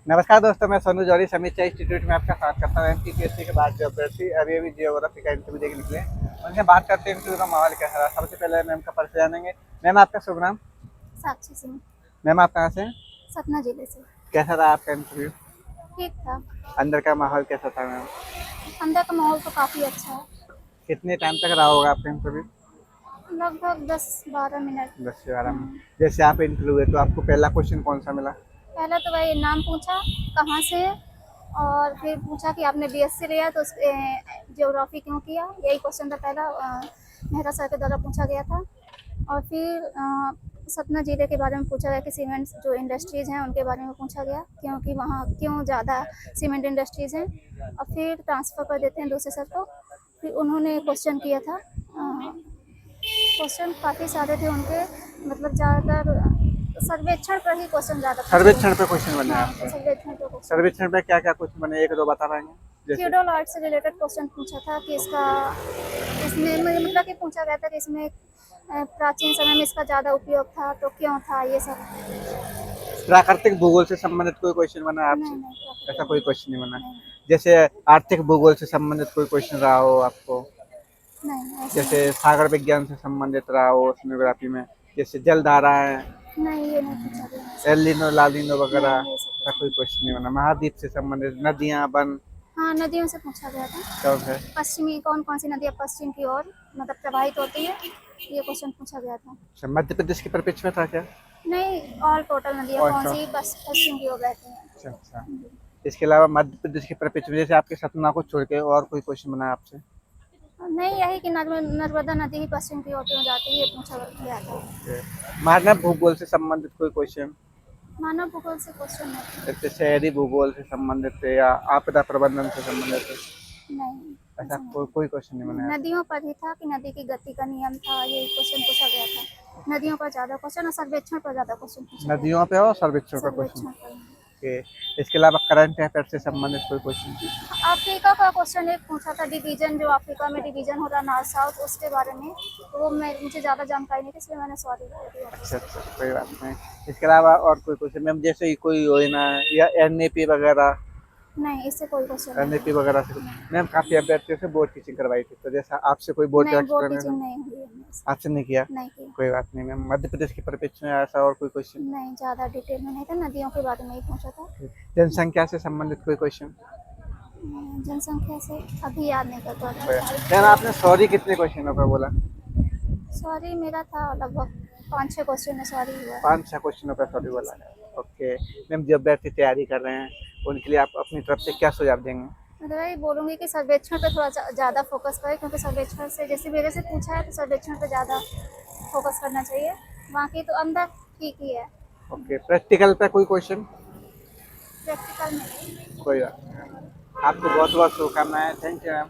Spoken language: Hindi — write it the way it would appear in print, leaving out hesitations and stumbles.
नमस्कार दोस्तों, मैं सोनू जौहरी समीक्षा इंस्टीट्यूट में आपका स्वागत करता हूँ। एमपीपीएससी के बाद जो अभ्यर्थी अभी अभी जियोग्राफी का इंटरव्यू देके निकले हैं, उनसे बात करते हैं इंटरव्यू का माहौल कैसा रहा। सबसे पहले मैम का परिचय जानेंगे। मैम, आपका शुभ नाम? साक्षी सिंह। मैम, आप कहाँ से हैं? सतना जिले से। कैसा रहा आपका इंटरव्यू? ठीक था। अंदर का माहौल कैसा था मैम? अंदर का माहौल तो काफ़ी अच्छा है। कितने टाइम तक रहा होगा आपका इंटरव्यू? लगभग 10-12 मिनट। 10 से 12 मिनट। जैसे आप इंटरव्यू हुए तो आपको पहला क्वेश्चन कौन सा मिला? पहला तो भाई नाम पूछा, कहाँ से है, और फिर पूछा कि आपने बीएससी लिया तो ज्योग्राफी क्यों किया, यही क्वेश्चन था पहला। मेहरा सर के द्वारा पूछा गया था। और फिर सतना जिले के बारे में पूछा गया कि सीमेंट जो इंडस्ट्रीज़ हैं उनके बारे में पूछा गया, क्योंकि वहाँ क्यों ज़्यादा सीमेंट इंडस्ट्रीज़ हैं। और फिर ट्रांसफ़र कर देते हैं दूसरे सर को। फिर उन्होंने क्वेश्चन किया था। क्वेश्चन काफ़ी सारे थे उनके, मतलब ज़्यादातर सर्वेक्षण पर ही क्वेश्चन ज़्यादा पूछे गए। सर्वेक्षण पे क्वेश्चन बने हाँ, आपसे? सर्वेक्षण पर क्वेश्चन। सर्वेक्षण पे क्या क्या क्वेश्चन बने, एक दो बता पाएंगे? जैसे फ्यूडल आर्ट से रिलेटेड क्वेश्चन पूछा था कि इसमें मतलब कि पूछा गया था कि इसमें प्राचीन समय में इसका ज़्यादा उपयोग था तो क्यों था, ये सब। प्राकृतिक भूगोल से संबंधित कोई क्वेश्चन बना आपसे? नहीं नहीं, ऐसा प्रॉफिट कोई क्वेश्चन नहीं बना? नहीं। जैसे आर्थिक भूगोल से संबंधित कोई क्वेश्चन रहा हो आपको? नहीं ऐसे जैसे सागर विज्ञान से संबंधित रहा हो ओशनोग्राफी में, जैसे जल धाराएं, नहीं, ये नहीं पूछा गया हमसे। एलिनो लालिनो वगैरह? नहीं, ये सब ऐसा कुछ कोई नहीं। क्वेश्चन नहीं बना? महाद्वीप से संबंधित नदियां, वन? हाँ, नदियों से पूछा गया था। कौन है? पश्चिमी कौन कौन सी नदियाँ पश्चिम की ओर मतलब प्रवाहित होती है, ये क्वेश्चन पूछा गया था। अच्छा, मध्य प्रदेश के परिप्रेक्ष्य में था क्या? नहीं, ऑल टोटल नदियाँ कौन अच्छा सी पश्चिम की ओर बहती हैं। अच्छा अच्छा। इसके अलावा मध्य प्रदेश के परिप्रेक्ष्य में जैसे आपके सतना को छोड़ के और कोई क्वेश्चन बना आपसे? नहीं, यही कि नर्मदा नदी ही पश्चिम की ओर क्यों जाती है, ये पूछा गया था। ओके। मानव भूगोल से संबंधित कोई क्वेश्चन? मानव भूगोल से क्वेश्चन नहीं। जैसे शहरी भूगोल से संबंधित है या आपदा प्रबंधन से संबंधित है? नहीं, ऐसा ऐसा नहीं। कोई क्वेश्चन नहीं बनाया? नदियों पर ही था कि नदी की गति का नियम था, ये क्वेश्चन पूछा गया था। नदियों पर ज़्यादा क्वेश्चन और सर्वेक्षण पर ज़्यादा क्वेश्चन पूछा गया नदियों पे और सर्वेक्षण था। पे क्वेश्चन? सर्वेक्षण पर। ओके। इसके अलावा करंट अफेयर से संबंधित कोई क्वेश्चन? अफ्रीका का क्वेश्चन एक पूछा था, डिवीजन जो अफ्रीका में डिवीजन हो रहा नॉर्थ साउथ, उसके बारे में। तो वो मुझे ज़्यादा जानकारी नहीं थी, इसलिए मैंने सॉरी बोल दिया। अच्छा अच्छा, कोई बात नहीं। इसके अलावा और कोई क्वेश्चन मैम, जैसे ही कोई योजना या एनईपी वगैरह? नहीं, इससे कोई क्वेश्चन नहीं एनईपी था। वगैरह से मैम काफ़ी अभ्यर्थियों से बोर्ड टीचिंग करवाई थी, तो जैसा आपसे कोई बोर्ड का नहीं, बोर्ड टीचिंग एक्सप्लेनेशन नहीं हुई है हमने से। आपसे नहीं किया? नहीं की। कोई बात नहीं मैम। मध्य प्रदेश के परिप्रेक्ष्य में ऐसा और कोई क्वेश्चन? नहीं, ज़्यादा डिटेल में नहीं था, नदियों के बारे में ही पूछा था। जनसंख्या से संबंधित कोई क्वेश्चन? जनसंख्या से अभी याद नहीं कर पा मैम, रहा। आपने सॉरी कितने क्वेश्चनों पर बोला? सॉरी मेरा था लगभग 5-6 क्वेश्चन में सॉरी हुआ है। 5-6 क्वेश्चनों पर सॉरी बोला है। ओके। मैम, जो अभ्यर्थी तैयारी कर रहे हैं उनके लिए आप अपनी तरफ से क्या सुझाव देंगे? मैं तो यही बोलूँगी कि सर्वेक्षण पे थोड़ा ज़्यादा फोकस करें, क्योंकि सर्वेक्षण से जैसे मेरे से पूछा है तो सर्वेक्षण पे ज़्यादा फोकस करना चाहिए। बाकी तो अंदर ठीक ही है। ओके। प्रैक्टिकल पे कोई क्वेश्चन? प्रैक्टिकल में नहीं। कोई बात नहीं। आपको बहुत बहुत शुभकामनाएं। Thank you ma'am.